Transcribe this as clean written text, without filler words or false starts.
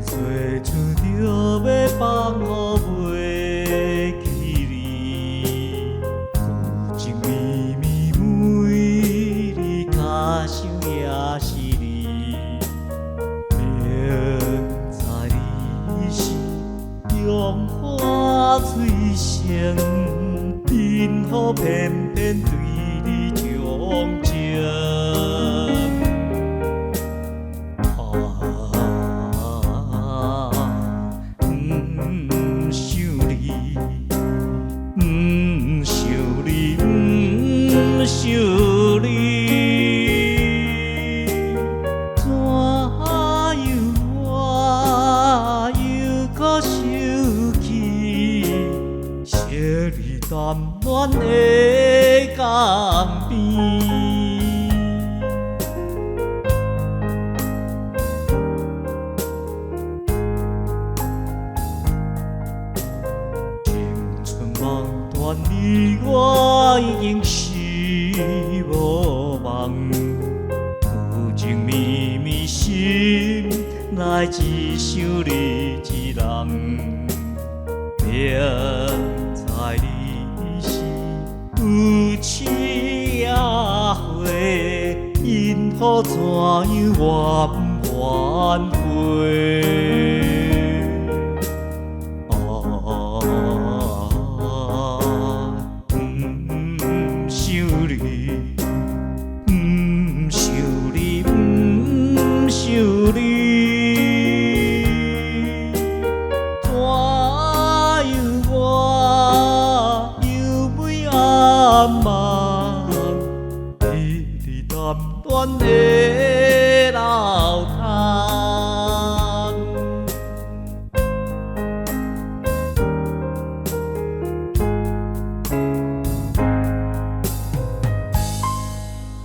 随出着要放予袂记你，旧情绵绵每日脚想也是你，明知你是用花水仙，因何偏偏对你钟情？想你，怎样我又搁想起昔日谈恋的江边？青春梦断，你我已经是无望，旧情绵绵心内只想你一人。明知你是有痴也会，因何怎样怨挽回？